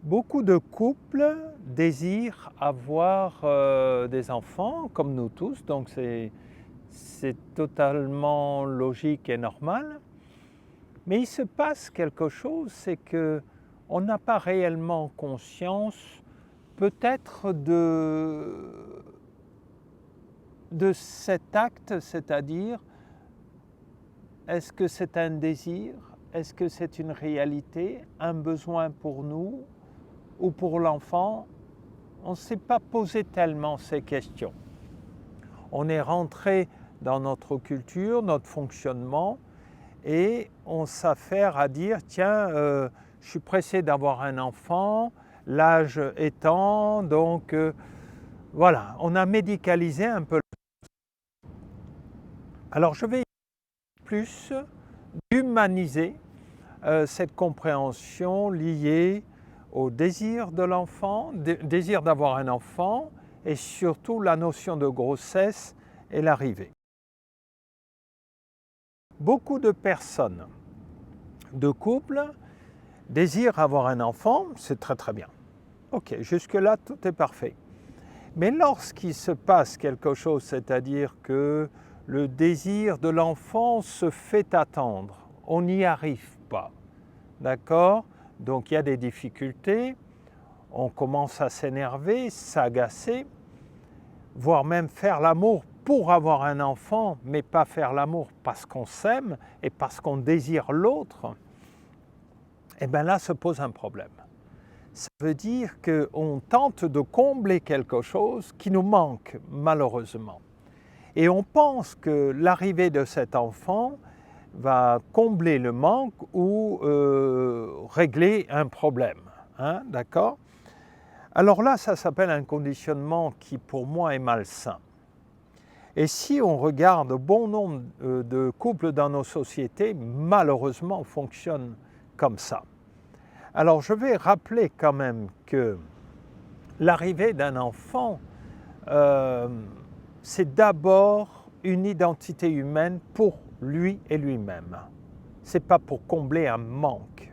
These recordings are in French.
Beaucoup de couples désirent avoir des enfants, comme nous tous, donc c'est totalement logique et normal. Mais il se passe quelque chose, c'est qu'on n'a pas réellement conscience peut-être de cet acte, c'est-à-dire est-ce que c'est un désir, est-ce que c'est une réalité, un besoin pour nous ou pour l'enfant? On ne s'est pas posé tellement ces questions. On est rentré dans notre culture, notre fonctionnement, et on s'affaire à dire, tiens, je suis pressé d'avoir un enfant, l'âge étant, donc voilà, on a médicalisé un peu. Alors je vais plus humaniser cette compréhension liée au désir de l'enfant, désir d'avoir un enfant, et surtout la notion de grossesse et l'arrivée. Beaucoup de personnes, de couples, désirent avoir un enfant, c'est très très bien. Ok, jusque-là tout est parfait. Mais lorsqu'il se passe quelque chose, c'est-à-dire que le désir de l'enfant se fait attendre, on n'y arrive pas, d'accord? Donc il y a des difficultés, on commence à s'énerver, s'agacer, voire même faire l'amour pour avoir un enfant, mais pas faire l'amour parce qu'on s'aime et parce qu'on désire l'autre, et bien là se pose un problème. Ça veut dire qu'on tente de combler quelque chose qui nous manque malheureusement. Et on pense que l'arrivée de cet enfant va combler le manque ou régler un problème. Hein, d'accord? Alors là, ça s'appelle un conditionnement qui pour moi est malsain. Et si on regarde bon nombre de couples dans nos sociétés, malheureusement fonctionnent comme ça. Alors je vais rappeler quand même que l'arrivée d'un enfant, c'est d'abord une identité humaine pour lui et lui-même. Ce n'est pas pour combler un manque.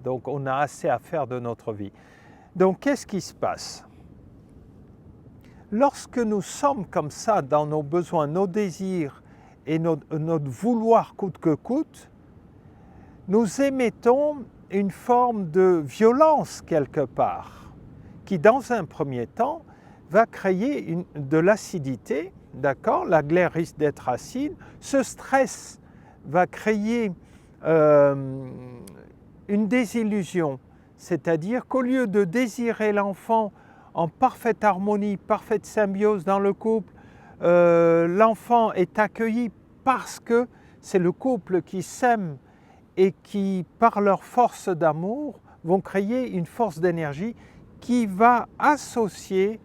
Donc on a assez à faire de notre vie. Donc qu'est-ce qui se passe? Lorsque nous sommes comme ça dans nos besoins, nos désirs et notre vouloir coûte que coûte, nous émettons une forme de violence quelque part, qui dans un premier temps va créer de l'acidité, d'accord? La glaire risque d'être acide. Ce stress va créer une désillusion, c'est-à-dire qu'au lieu de désirer l'enfant en parfaite harmonie, parfaite symbiose dans le couple, l'enfant est accueilli parce que c'est le couple qui s'aime et qui, par leur force d'amour, vont créer une force d'énergie qui va associer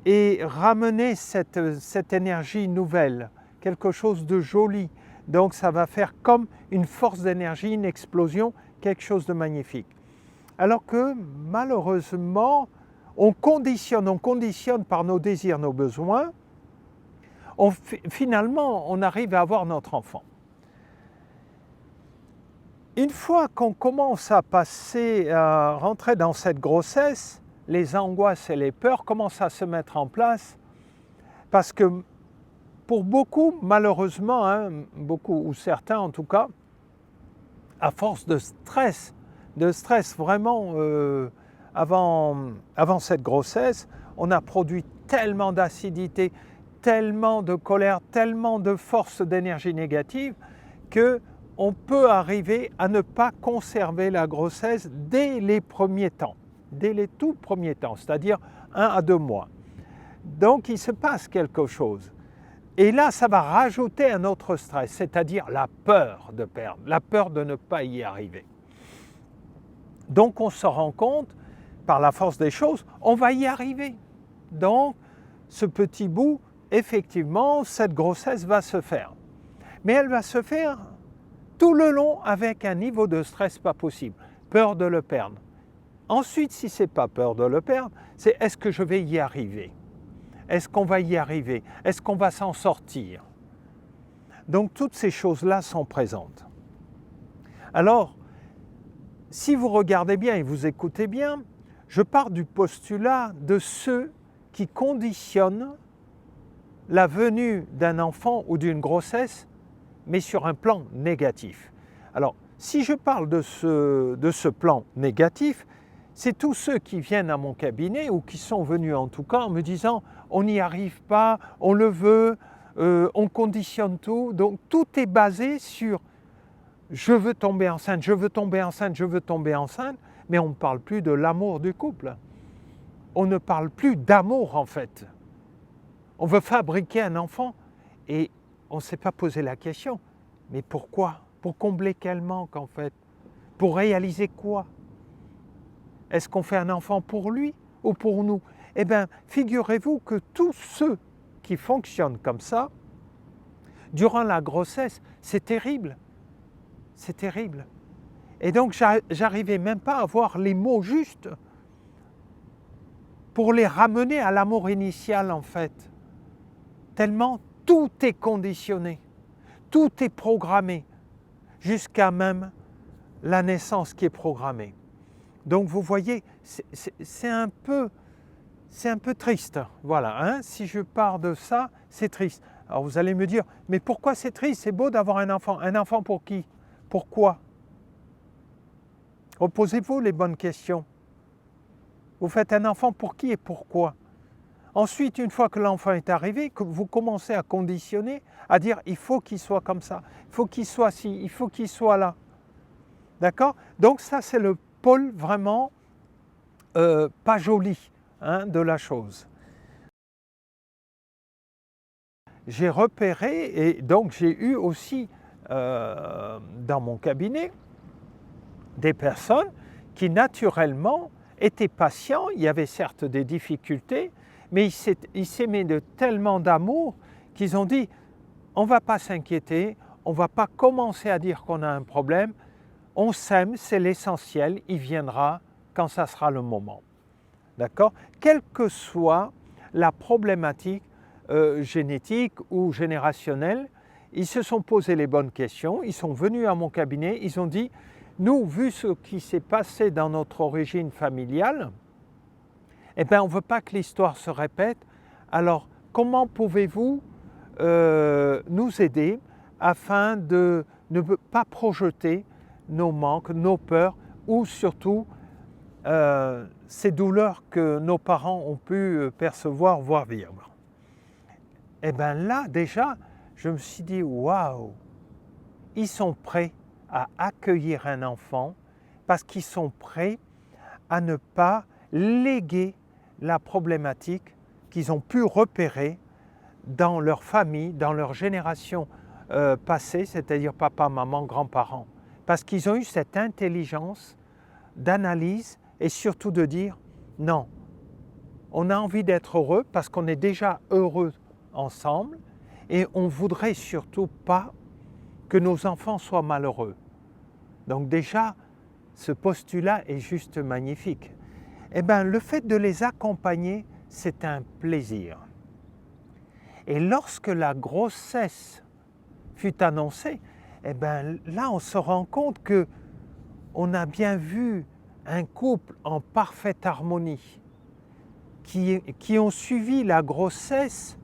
et ramener cette énergie nouvelle, quelque chose de joli. Donc ça va faire comme une force d'énergie, une explosion, quelque chose de magnifique. Alors que malheureusement, on conditionne par nos désirs, nos besoins, finalement on arrive à avoir notre enfant. Une fois qu'on commence à rentrer dans cette grossesse, les angoisses et les peurs commencent à se mettre en place parce que pour beaucoup, malheureusement, beaucoup ou certains en tout cas, à force de stress vraiment avant cette grossesse, on a produit tellement d'acidité, tellement de colère, tellement de force d'énergie négative qu'on peut arriver à ne pas conserver la grossesse dès les premiers temps, dès les tout premiers temps, c'est-à-dire 1 à 2 mois. Donc il se passe quelque chose. Et là, ça va rajouter un autre stress, c'est-à-dire la peur de perdre, la peur de ne pas y arriver. Donc on se rend compte, par la force des choses, on va y arriver. Donc ce petit bout, effectivement, cette grossesse va se faire. Mais elle va se faire tout le long avec un niveau de stress pas possible, peur de le perdre. Ensuite, si ce n'est pas peur de le perdre, c'est est-ce que je vais y arriver? Est-ce qu'on va y arriver? Est-ce qu'on va s'en sortir? Donc toutes ces choses-là sont présentes. Alors, si vous regardez bien et vous écoutez bien, je pars du postulat de ceux qui conditionnent la venue d'un enfant ou d'une grossesse, mais sur un plan négatif. Alors, si je parle de ce plan négatif, c'est tous ceux qui viennent à mon cabinet ou qui sont venus en tout cas en me disant « on n'y arrive pas, on le veut, on conditionne tout ». Donc tout est basé sur « je veux tomber enceinte, je veux tomber enceinte, je veux tomber enceinte », mais on ne parle plus de l'amour du couple. On ne parle plus d'amour en fait. On veut fabriquer un enfant et on ne s'est pas posé la question. Mais pourquoi? Pour combler quel manque en fait? Pour réaliser quoi? Est-ce qu'on fait un enfant pour lui ou pour nous? Eh bien, figurez-vous que tous ceux qui fonctionnent comme ça, durant la grossesse, c'est terrible. C'est terrible. Et donc, j'arrivais même pas à avoir les mots justes pour les ramener à l'amour initial en fait. Tellement tout est conditionné, tout est programmé, jusqu'à même la naissance qui est programmée. Donc vous voyez, c'est un peu triste. Voilà, hein? Si je pars de ça, c'est triste. Alors vous allez me dire, mais pourquoi c'est triste? C'est beau d'avoir un enfant. Un enfant pour qui? Pourquoi? Posez-vous les bonnes questions. Vous faites un enfant pour qui et pourquoi? Ensuite, une fois que l'enfant est arrivé, que vous commencez à conditionner, à dire il faut qu'il soit comme ça, il faut qu'il soit ci, il faut qu'il soit là. D'accord? Donc ça, c'est le pôle vraiment pas joli hein, de la chose. J'ai repéré et donc j'ai eu aussi dans mon cabinet des personnes qui naturellement étaient patients, il y avait certes des difficultés, mais ils s'aimaient de tellement d'amour qu'ils ont dit on ne va pas s'inquiéter, on ne va pas commencer à dire qu'on a un problème, on s'aime, c'est l'essentiel, il viendra quand ça sera le moment. D'accord? Quelle que soit la problématique génétique ou générationnelle, ils se sont posé les bonnes questions, ils sont venus à mon cabinet, ils ont dit nous, vu ce qui s'est passé dans notre origine familiale, eh bien, on ne veut pas que l'histoire se répète. Alors, comment pouvez-vous nous aider afin de ne pas projeter nos manques, nos peurs ou surtout ces douleurs que nos parents ont pu percevoir, voire vivre? Eh bien là, déjà, je me suis dit, waouh, ils sont prêts à accueillir un enfant parce qu'ils sont prêts à ne pas léguer la problématique qu'ils ont pu repérer dans leur famille, dans leur génération passée, c'est-à-dire papa, maman, grands-parents. Parce qu'ils ont eu cette intelligence d'analyse et surtout de dire non, on a envie d'être heureux parce qu'on est déjà heureux ensemble et on ne voudrait surtout pas que nos enfants soient malheureux. Donc déjà, ce postulat est juste magnifique. Eh bien, le fait de les accompagner, c'est un plaisir. Et lorsque la grossesse fut annoncée, eh bien, là, on se rend compte qu'on a bien vu un couple en parfaite harmonie, qui ont suivi la grossesse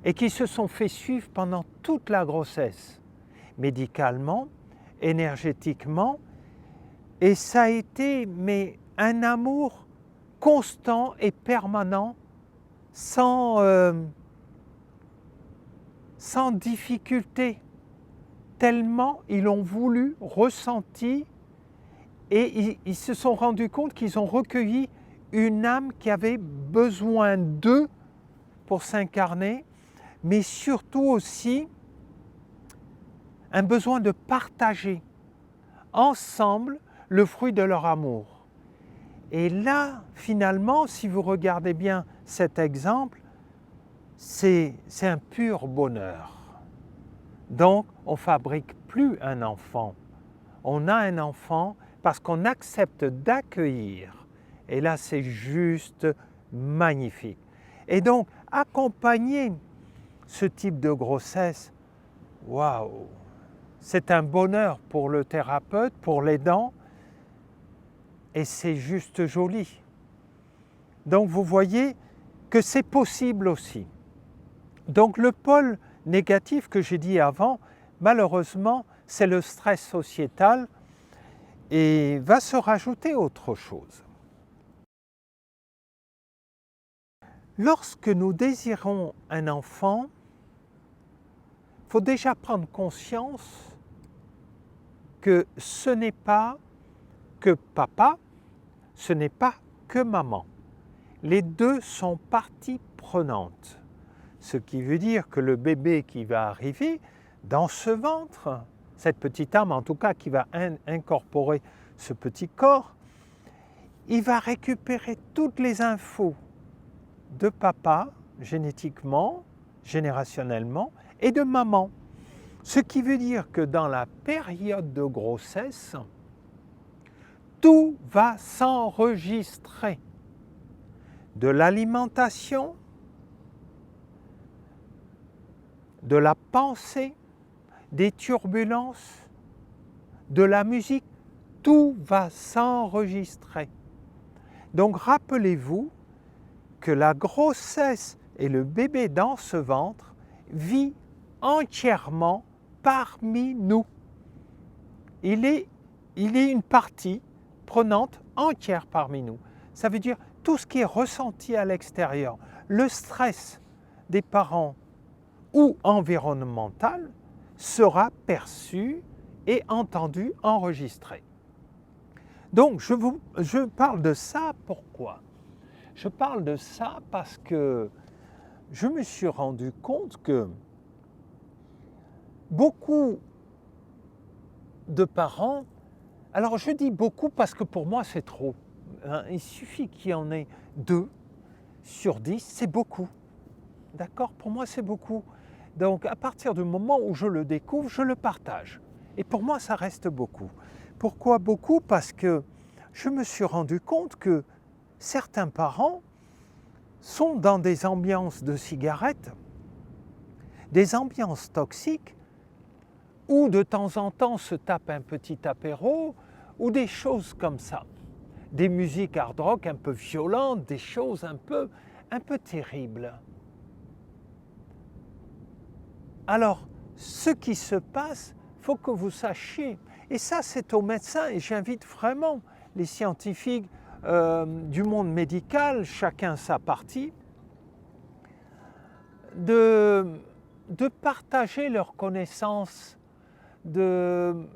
et qui se sont fait suivre pendant toute la grossesse, médicalement, énergétiquement, et ça a été un amour constant et permanent, sans difficulté, tellement ils ont voulu, ressenti, et ils se sont rendus compte qu'ils ont recueilli une âme qui avait besoin d'eux pour s'incarner, mais surtout aussi un besoin de partager ensemble le fruit de leur amour. Et là, finalement, si vous regardez bien cet exemple, c'est un pur bonheur. Donc, on ne fabrique plus un enfant. On a un enfant parce qu'on accepte d'accueillir. Et là, c'est juste magnifique. Et donc, accompagner ce type de grossesse, waouh, c'est un bonheur pour le thérapeute, pour l'aidant, et c'est juste joli. Donc vous voyez que c'est possible aussi. Donc le pôle négatif que j'ai dit avant, malheureusement, c'est le stress sociétal et va se rajouter autre chose. Lorsque nous désirons un enfant, il faut déjà prendre conscience que ce n'est pas que papa, ce n'est pas que maman. Les deux sont parties prenantes. Ce qui veut dire que le bébé qui va arriver dans ce ventre, cette petite âme en tout cas qui va incorporer ce petit corps, il va récupérer toutes les infos de papa, génétiquement, générationnellement, et de maman. Ce qui veut dire que dans la période de grossesse, tout va s'enregistrer. De l'alimentation, de la pensée, des turbulences, de la musique, tout va s'enregistrer. Donc rappelez-vous que la grossesse et le bébé dans ce ventre vit entièrement parmi nous. Il est une partie prenante entière parmi nous. Ça veut dire tout ce qui est ressenti à l'extérieur, le stress des parents ou environnemental sera perçu et entendu, enregistré. Donc je parle de ça pourquoi? Je parle de ça parce que je me suis rendu compte que beaucoup de parents, alors je dis beaucoup parce que pour moi c'est trop, hein, il suffit qu'il y en ait 2 sur 10, c'est beaucoup. D'accord? Pour moi c'est beaucoup. Donc à partir du moment où je le découvre, je le partage. Et pour moi ça reste beaucoup. Pourquoi beaucoup? Parce que je me suis rendu compte que certains parents sont dans des ambiances de cigarettes, des ambiances toxiques, ou de temps en temps se tapent un petit apéro, ou des choses comme ça. Des musiques hard rock un peu violentes, des choses un peu terribles. Alors, ce qui se passe, il faut que vous sachiez, et ça c'est aux médecins, et j'invite vraiment les scientifiques du monde médical, chacun sa partie, de partager leurs connaissances de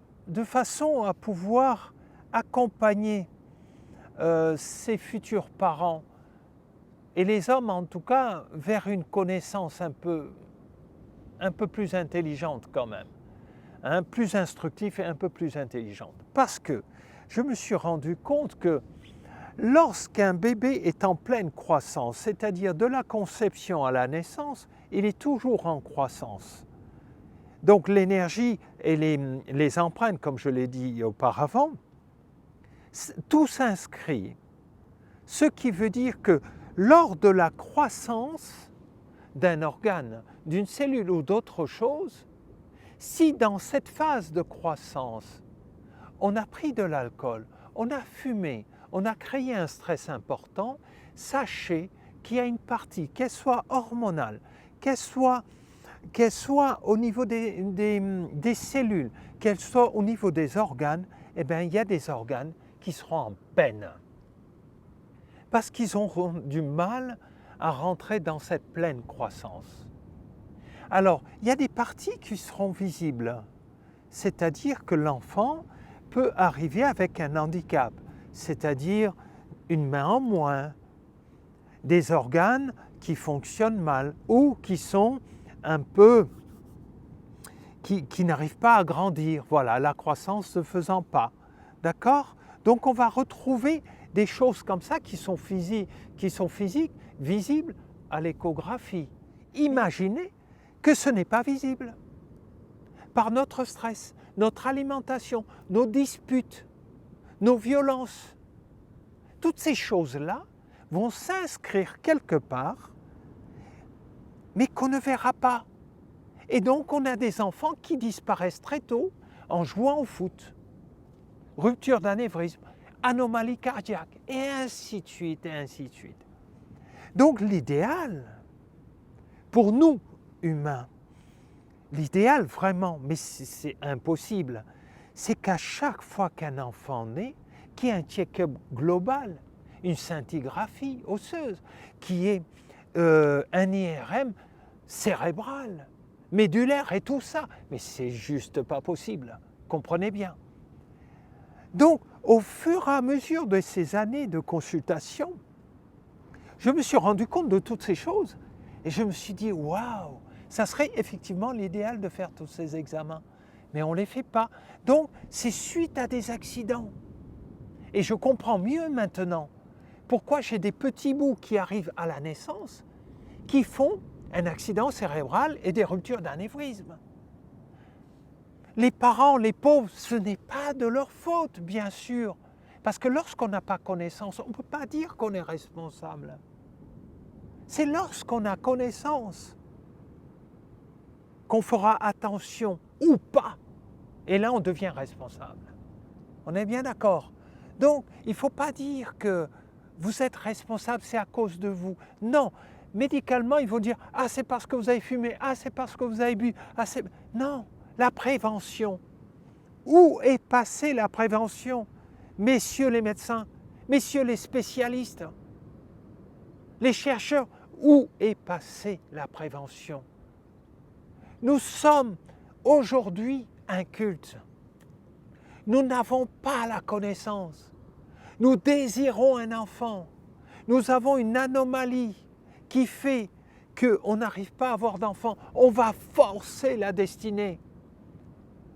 façon à pouvoir accompagner ces futurs parents et les hommes en tout cas vers une connaissance un peu plus intelligente quand même, hein, plus instructive et un peu plus intelligente. Parce que je me suis rendu compte que lorsqu'un bébé est en pleine croissance, c'est-à-dire de la conception à la naissance, il est toujours en croissance. Donc l'énergie et les empreintes, comme je l'ai dit auparavant, tout s'inscrit. Ce qui veut dire que lors de la croissance d'un organe, d'une cellule ou d'autre chose, si dans cette phase de croissance, on a pris de l'alcool, on a fumé, on a créé un stress important, sachez qu'il y a une partie, qu'elle soit hormonale, qu'elle soit au niveau des cellules, qu'elle soit au niveau des organes, eh bien, il y a des organes qui seront en peine. Parce qu'ils auront du mal à rentrer dans cette pleine croissance. Alors, il y a des parties qui seront visibles, c'est-à-dire que l'enfant peut arriver avec un handicap, c'est-à-dire une main en moins, des organes qui fonctionnent mal ou qui sont un peu, qui n'arrivent pas à grandir, voilà, la croissance ne faisant pas, d'accord? Donc on va retrouver des choses comme ça qui sont physiques, visibles à l'échographie. Imaginez que ce n'est pas visible par notre stress, notre alimentation, nos disputes, nos violences. Toutes ces choses-là vont s'inscrire quelque part, mais qu'on ne verra pas. Et donc on a des enfants qui disparaissent très tôt en jouant au foot. Rupture d'anévrisme. anomalie cardiaque, et ainsi de suite, et ainsi de suite. Donc l'idéal, pour nous, humains, l'idéal vraiment, mais c'est impossible, c'est qu'à chaque fois qu'un enfant naît, qu'il y ait un check-up global, une scintigraphie osseuse, qui est un IRM cérébral, médulaire et tout ça. Mais c'est juste pas possible, comprenez bien. Donc, au fur et à mesure de ces années de consultation, je me suis rendu compte de toutes ces choses et je me suis dit, waouh, ça serait effectivement l'idéal de faire tous ces examens. Mais on ne les fait pas. Donc, c'est suite à des accidents. Et je comprends mieux maintenant pourquoi j'ai des petits bouts qui arrivent à la naissance qui font un accident cérébral et des ruptures d'anévrisme. Les parents, les pauvres, ce n'est pas de leur faute, bien sûr. Parce que lorsqu'on n'a pas connaissance, on ne peut pas dire qu'on est responsable. C'est lorsqu'on a connaissance qu'on fera attention ou pas. Et là, on devient responsable. On est bien d'accord? Donc, il ne faut pas dire que vous êtes responsable, c'est à cause de vous. Non, médicalement, ils vont dire « Ah, c'est parce que vous avez fumé, ah, c'est parce que vous avez bu, ah, c'est… » Non, la prévention. Où est passée la prévention? Messieurs les médecins, messieurs les spécialistes, les chercheurs, où est passée la prévention? Nous sommes aujourd'hui incultes. Nous n'avons pas la connaissance. Nous désirons un enfant. Nous avons une anomalie qui fait qu'on n'arrive pas à avoir d'enfant. On va forcer la destinée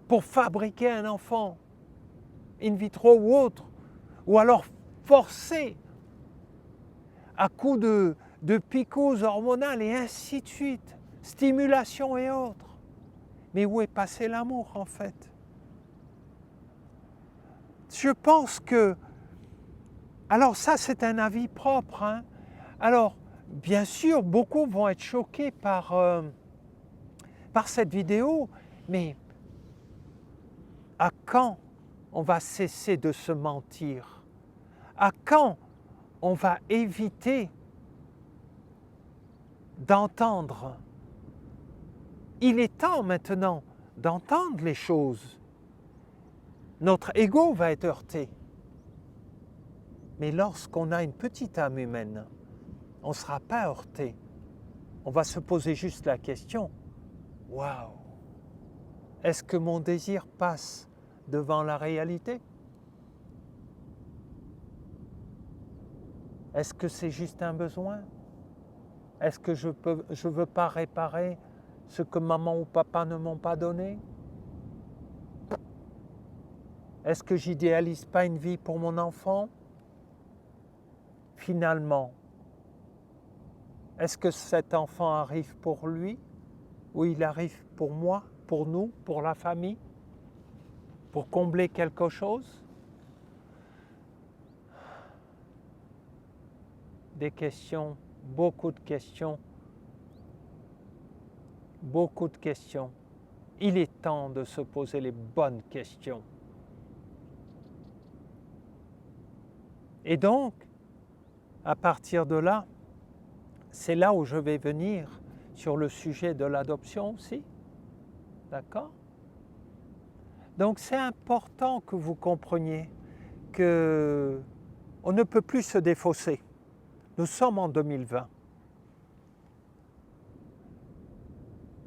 pour fabriquer un enfant, in vitro ou autre, ou alors forcer à coups de piqûres hormonales et ainsi de suite, stimulation et autres. Mais où est passé l'amour en fait? Je pense que, alors ça c'est un avis propre, hein. Alors bien sûr beaucoup vont être choqués par cette vidéo, mais à quand on va cesser de se mentir? À quand on va éviter d'entendre? Il est temps maintenant d'entendre les choses. Notre ego va être heurté. Mais lorsqu'on a une petite âme humaine, on ne sera pas heurté. On va se poser juste la question, waouh, est-ce que mon désir passe devant la réalité? Est-ce que c'est juste un besoin? Est-ce que je ne veux pas réparer ce que maman ou papa ne m'ont pas donné? Est-ce que j'idéalise pas une vie pour mon enfant? Finalement, est-ce que cet enfant arrive pour lui ou il arrive pour moi, pour nous, pour la famille, pour combler quelque chose? Des questions, beaucoup de questions, beaucoup de questions. Il est temps de se poser les bonnes questions. Et donc, à partir de là, c'est là où je vais venir sur le sujet de l'adoption aussi. D'accord? Donc c'est important que vous compreniez qu'on ne peut plus se défausser. Nous sommes en 2020.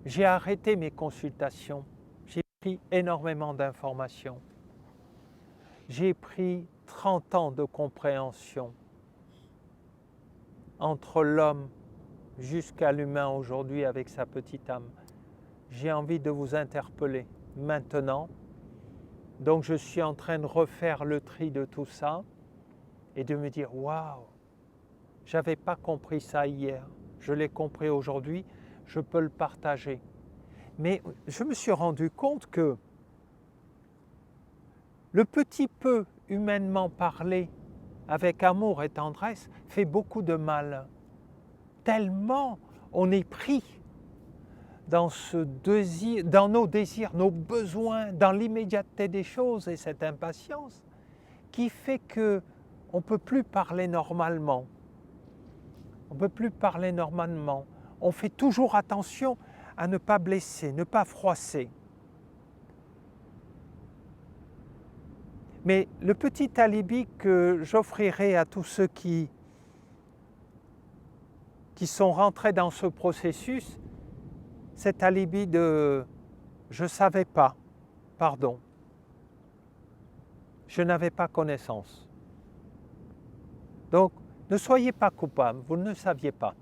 J'ai arrêté mes consultations. J'ai pris énormément d'informations. J'ai pris 30 ans de compréhension entre l'homme jusqu'à l'humain aujourd'hui avec sa petite âme. J'ai envie de vous interpeller maintenant. Donc je suis en train de refaire le tri de tout ça et de me dire waouh, j'avais pas compris ça hier, je l'ai compris aujourd'hui, je peux le partager. Mais je me suis rendu compte que le petit peu humainement parlé avec amour et tendresse fait beaucoup de mal. Tellement on est pris dans nos désirs, nos besoins, dans l'immédiateté des choses et cette impatience qui fait qu'on ne peut plus parler normalement. On ne peut plus parler normalement. On fait toujours attention à ne pas blesser, ne pas froisser. Mais le petit alibi que j'offrirai à tous ceux qui sont rentrés dans ce processus, cet alibi de « je ne savais pas, pardon, je n'avais pas connaissance ». Donc, ne soyez pas coupable, vous ne saviez pas.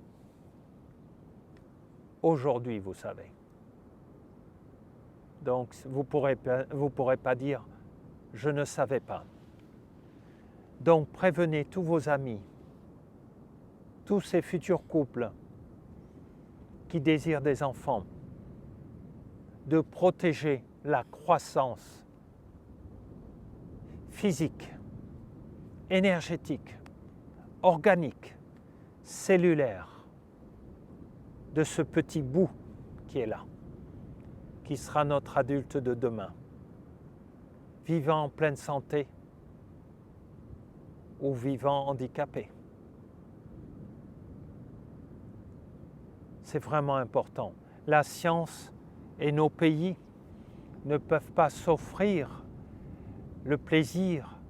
Aujourd'hui, vous savez. Donc, vous ne pourrez pas dire « je ne savais pas ». Donc, prévenez tous vos amis, tous ces futurs couples qui désirent des enfants, de protéger la croissance physique, énergétique, organique, cellulaire de ce petit bout qui est là, qui sera notre adulte de demain, vivant en pleine santé ou vivant handicapé. C'est vraiment important. La science et nos pays ne peuvent pas s'offrir le plaisir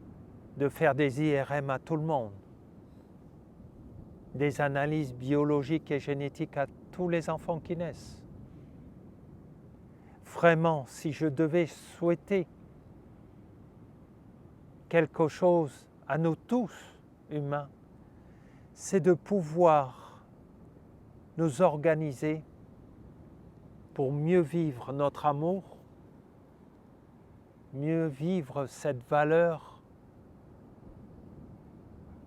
de faire des IRM à tout le monde, des analyses biologiques et génétiques à tous les enfants qui naissent. Vraiment, si je devais souhaiter quelque chose à nous tous, humains, c'est de pouvoir nous organiser pour mieux vivre notre amour, mieux vivre cette valeur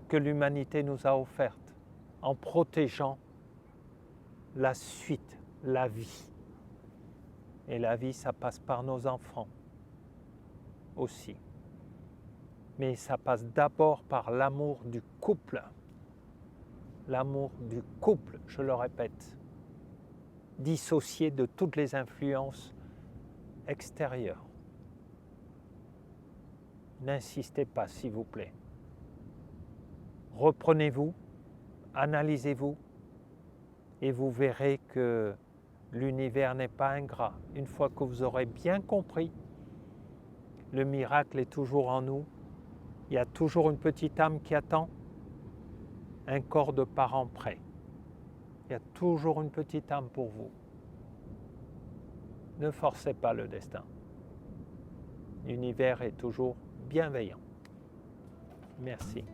que l'humanité nous a offerte en protégeant la suite, la vie. Et la vie, ça passe par nos enfants aussi. Mais ça passe d'abord par l'amour du couple. L'amour du couple, je le répète, dissocié de toutes les influences extérieures. N'insistez pas, s'il vous plaît. Reprenez-vous, analysez-vous, et vous verrez que l'univers n'est pas ingrat. Une fois que vous aurez bien compris, le miracle est toujours en nous. Il y a toujours une petite âme qui attend un corps de parent prêt. Il y a toujours une petite âme pour vous. Ne forcez pas le destin. L'univers est toujours bienveillant. Merci.